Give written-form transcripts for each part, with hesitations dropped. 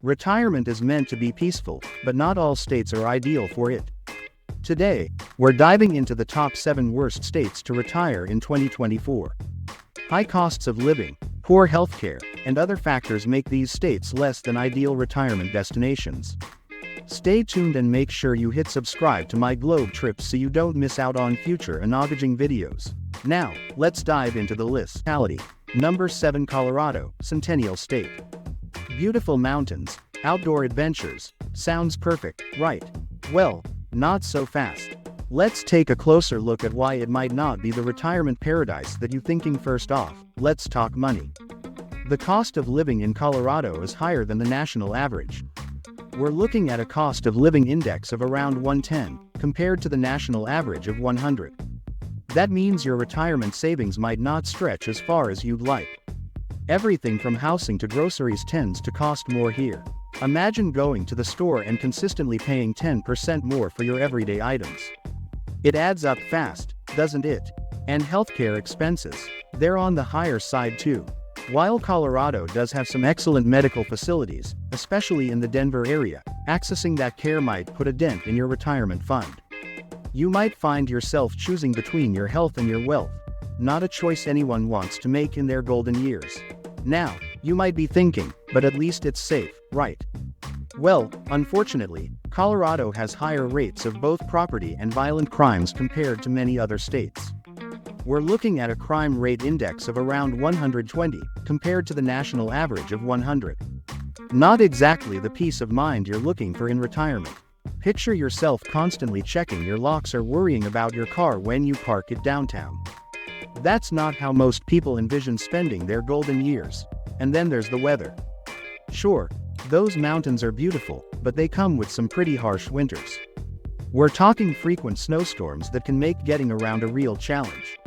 Retirement is meant to be peaceful, but not all states are ideal for it. Today, we're diving into the top 7 worst states to retire in 2024. High costs of living, poor healthcare, and other factors make these states less than ideal retirement destinations. Stay tuned and make sure you hit subscribe to my globe trips so you don't miss out on future engaging videos. Now, let's dive into the list. Number 7, Colorado, Centennial State. Beautiful mountains, outdoor adventures. Sounds perfect, right? Well, not so fast. Let's take a closer look at why it might not be the retirement paradise that you're thinking. First off, let's talk money. The cost of living in Colorado is higher than the national average. We're looking at a cost of living index of around 110, compared to the national average of 100. That means your retirement savings might not stretch as far as you'd like. Everything from housing to groceries tends to cost more here. Imagine going to the store and consistently paying 10% more for your everyday items. It adds up fast, doesn't it? And healthcare expenses, they're on the higher side too. While Colorado does have some excellent medical facilities, especially in the Denver area, accessing that care might put a dent in your retirement fund. You might find yourself choosing between your health and your wealth, not a choice anyone wants to make in their golden years. Now, you might be thinking, but at least it's safe, right? Well, unfortunately, Colorado has higher rates of both property and violent crimes compared to many other states. We're looking at a crime rate index of around 120, compared to the national average of 100. Not exactly the peace of mind you're looking for in retirement. Picture yourself constantly checking your locks or worrying about your car when you park it downtown. That's not how most people envision spending their golden years. And then there's the weather. Sure, those mountains are beautiful, but they come with some pretty harsh winters. We're talking frequent snowstorms that can make getting around a real challenge.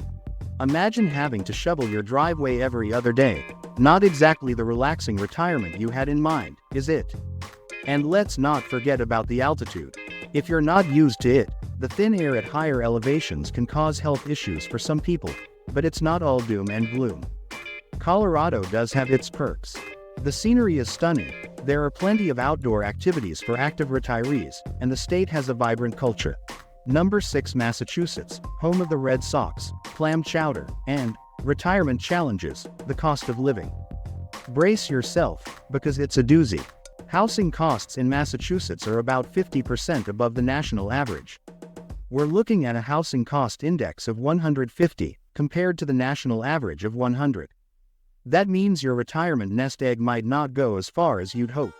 Imagine having to shovel your driveway every other day. Not exactly the relaxing retirement you had in mind, is it? And let's not forget about the altitude. If you're not used to it, the thin air at higher elevations can cause health issues for some people, but it's not all doom and gloom. Colorado does have its perks. The scenery is stunning, there are plenty of outdoor activities for active retirees, and the state has a vibrant culture. Number 6, Massachusetts, home of the Red Sox, clam chowder, and retirement challenges, the cost of living. Brace yourself, because it's a doozy. Housing costs in Massachusetts are about 50% above the national average. We're looking at a housing cost index of 150, compared to the national average of 100. That means your retirement nest egg might not go as far as you'd hoped.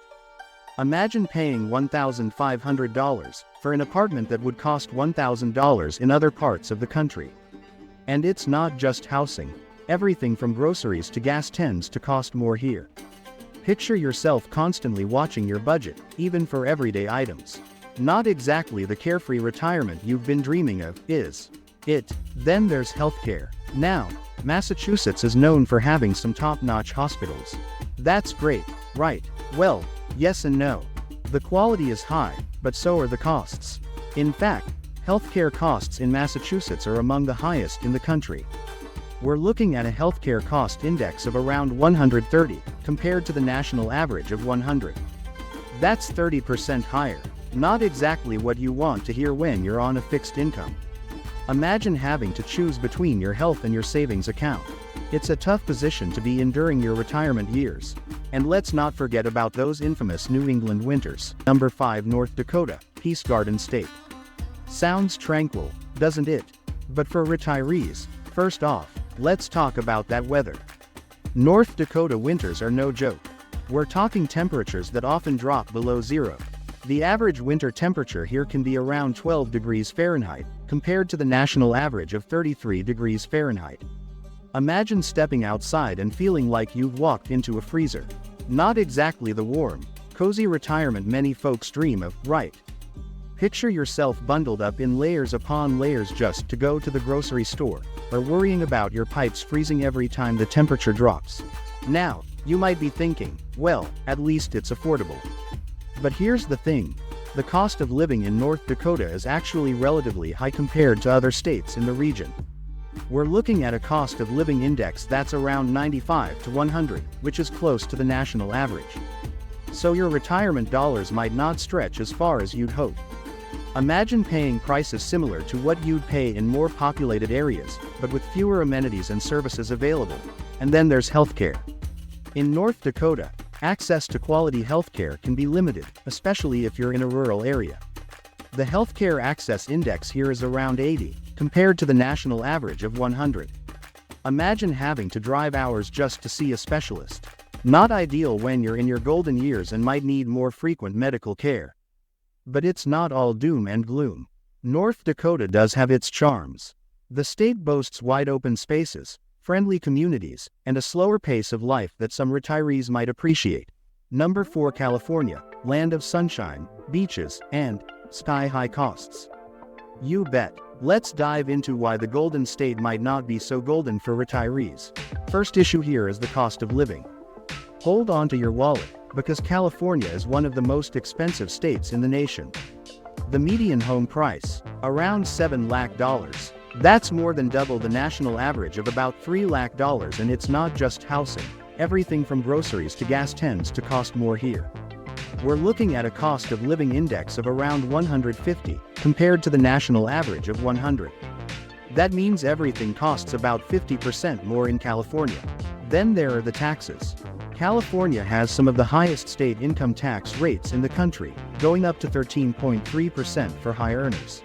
Imagine paying $1,500 for an apartment that would cost $1,000 in other parts of the country. And it's not just housing. Everything from groceries to gas tends to cost more here. Picture yourself constantly watching your budget, even for everyday items. Not exactly the carefree retirement you've been dreaming of, is it? Then there's healthcare. Now, Massachusetts is known for having some top-notch hospitals. That's great, right? Well, yes and no. The quality is high, but so are the costs. In fact, healthcare costs in Massachusetts are among the highest in the country. We're looking at a healthcare cost index of around 130, compared to the national average of 100. That's 30% higher. Not exactly what you want to hear when you're on a fixed income. Imagine having to choose between your health and your savings account. It's a tough position to be in during your retirement years. And let's not forget about those infamous New England winters. Number 5, North Dakota, Peace Garden State. Sounds tranquil, doesn't it? But for retirees, first off, let's talk about that weather. North Dakota winters are no joke. We're talking temperatures that often drop below zero. The average winter temperature here can be around 12 degrees Fahrenheit, compared to the national average of 33 degrees Fahrenheit. Imagine stepping outside and feeling like you've walked into a freezer. Not exactly the warm, cozy retirement many folks dream of, right? Picture yourself bundled up in layers upon layers just to go to the grocery store, or worrying about your pipes freezing every time the temperature drops. Now, you might be thinking, well, at least it's affordable. But here's the thing. The cost of living in North Dakota is actually relatively high compared to other states in the region. We're looking at a cost of living index that's around 95 to 100, which is close to the national average. so your retirement dollars might not stretch as far as you'd hope. Imagine paying prices similar to what you'd pay in more populated areas, but with fewer amenities and services available. And then there's healthcare. In North Dakota, access to quality healthcare can be limited, especially if you're in a rural area. The healthcare access index here is around 80, compared to the national average of 100. Imagine having to drive hours just to see a specialist. Not ideal when you're in your golden years and might need more frequent medical care. But it's not all doom and gloom. North Dakota does have its charms. The state boasts wide open spaces, friendly communities, and a slower pace of life that some retirees might appreciate. Number 4, California, land of sunshine, beaches, and sky-high costs. You bet. Let's dive into why the Golden State might not be so golden for retirees. First issue here is the cost of living. Hold on to your wallet, because California is one of the most expensive states in the nation. The median home price, around $7 lakh. That's more than double the national average of about $3 lakh, and it's not just housing. Everything from groceries to gas tends to cost more here. We're looking at a cost of living index of around 150, compared to the national average of 100. That means everything costs about 50% more in California. Then there are the taxes. California has some of the highest state income tax rates in the country, going up to 13.3% for high earners.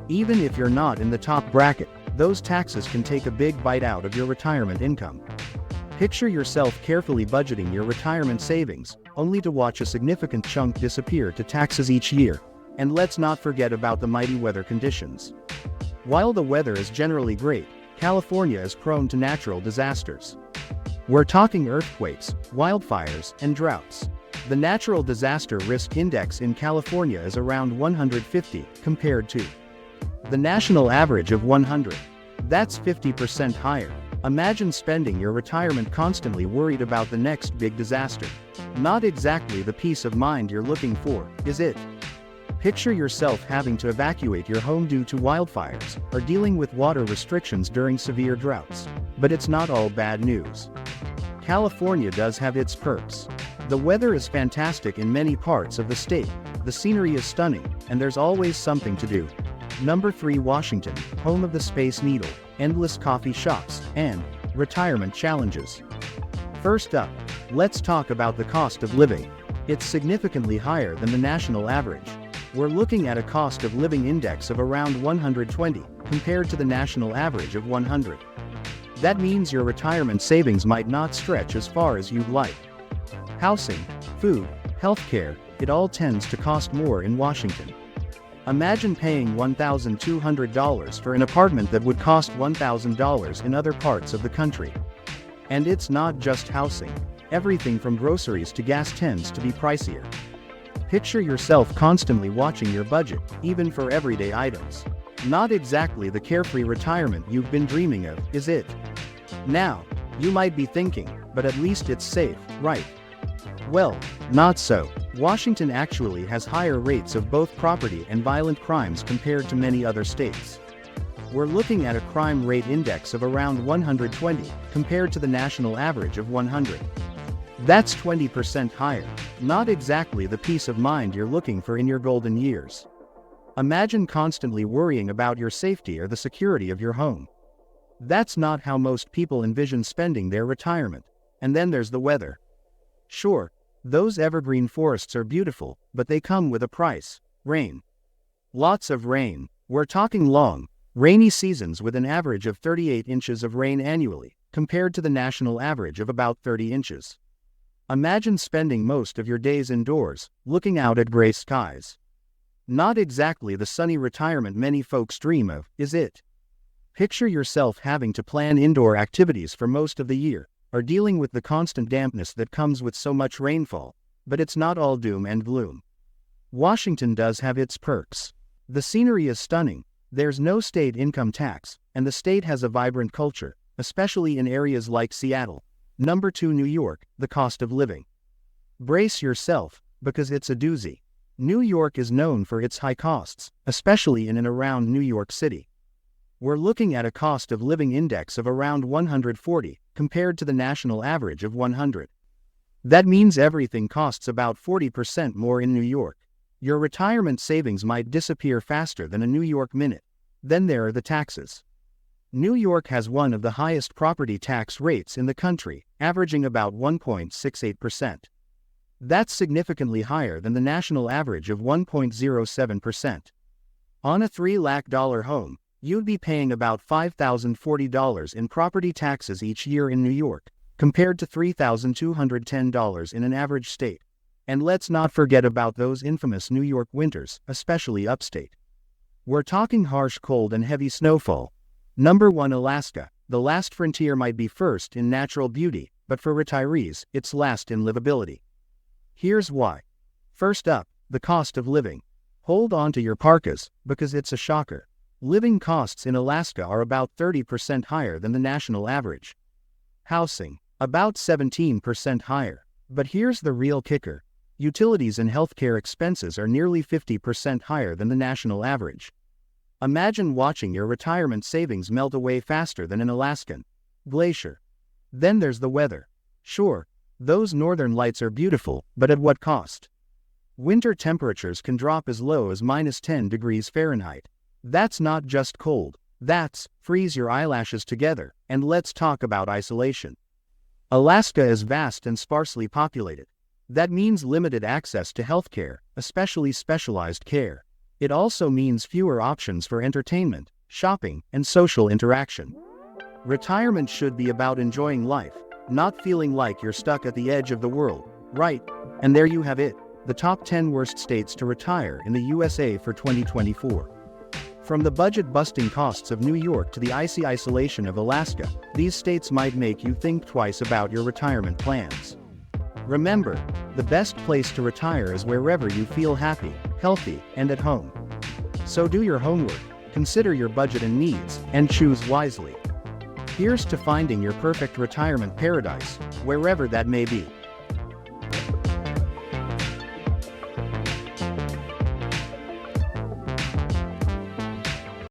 Even if you're not in the top bracket, those taxes can take a big bite out of your retirement income. Picture yourself carefully budgeting your retirement savings, only to watch a significant chunk disappear to taxes each year. And let's not forget about the mighty weather conditions. While the weather is generally great, California is prone to natural disasters. We're talking earthquakes, wildfires, and droughts. The natural disaster risk index in California is around 150, compared to the national average of 100. That's 50% higher. Imagine spending your retirement constantly worried about the next big disaster. Not exactly the peace of mind you're looking for, is it? Picture yourself having to evacuate your home due to wildfires, or dealing with water restrictions during severe droughts. But it's not all bad news. California does have its perks. The weather is fantastic in many parts of the state, the scenery is stunning, and there's always something to do. Number 3, Washington, home of the Space Needle, endless coffee shops, and retirement challenges. First up, let's talk about the cost of living. It's significantly higher than the national average. We're looking at a cost of living index of around 120, compared to the national average of 100. That means your retirement savings might not stretch as far as you'd like. Housing, food, healthcare, it all tends to cost more in Washington. Imagine paying $1,200 for an apartment that would cost $1,000 in other parts of the country. And it's not just housing. Everything from groceries to gas tends to be pricier. Picture yourself constantly watching your budget, even for everyday items. Not exactly the carefree retirement you've been dreaming of, is it? Now, you might be thinking, but at least it's safe, right? Well, not so. Washington actually has higher rates of both property and violent crimes compared to many other states. We're looking at a crime rate index of around 120, compared to the national average of 100. That's 20% higher. Not exactly the peace of mind you're looking for in your golden years. Imagine constantly worrying about your safety or the security of your home. That's not how most people envision spending their retirement. And then there's the weather. Sure, those evergreen forests are beautiful, but they come with a price: rain. Lots of rain. We're talking long, rainy seasons with an average of 38 inches of rain annually, compared to the national average of about 30 inches. Imagine spending most of your days indoors, looking out at gray skies. Not exactly the sunny retirement many folks dream of, is it? Picture yourself having to plan indoor activities for most of the year, or dealing with the constant dampness that comes with so much rainfall. But it's not all doom and gloom. Washington does have its perks. The scenery is stunning, there's no state income tax, and the state has a vibrant culture, especially in areas like Seattle. Number 2, New York, the cost of living. Brace yourself, because it's a doozy. New York is known for its high costs, especially in and around New York City. We're looking at a cost of living index of around 140, compared to the national average of 100. That means everything costs about 40% more in New York. Your retirement savings might disappear faster than a New York minute. Then there are the taxes. New York has one of the highest property tax rates in the country, averaging about 1.68%. That's significantly higher than the national average of 1.07%. On a $3 lakh home, you'd be paying about $5,040 in property taxes each year in New York, compared to $3,210 in an average state. And let's not forget about those infamous New York winters, especially upstate. We're talking harsh cold and heavy snowfall. Number 1, Alaska. The last frontier might be first in natural beauty, but for retirees, it's last in livability. Here's why. First up, the cost of living. Hold on to your parkas, because it's a shocker. Living costs in Alaska are about 30% higher than the national average. Housing, about 17% higher. But here's the real kicker. Utilities and healthcare expenses are nearly 50% higher than the national average. Imagine watching your retirement savings melt away faster than an Alaskan glacier. Then there's the weather. Sure, those northern lights are beautiful, but at what cost? Winter temperatures can drop as low as -10 degrees Fahrenheit. That's not just cold. That's freeze your eyelashes together, and let's talk about isolation. Alaska is vast and sparsely populated. That means limited access to healthcare, especially specialized care. It also means fewer options for entertainment, shopping, and social interaction. Retirement should be about enjoying life, not feeling like you're stuck at the edge of the world, right? And there you have it, the top 10 worst states to retire in the USA for 2024. From the budget-busting costs of New York to the icy isolation of Alaska, these states might make you think twice about your retirement plans. Remember, the best place to retire is wherever you feel happy, healthy, and at home. So do your homework, consider your budget and needs, and choose wisely. Here's to finding your perfect retirement paradise, wherever that may be.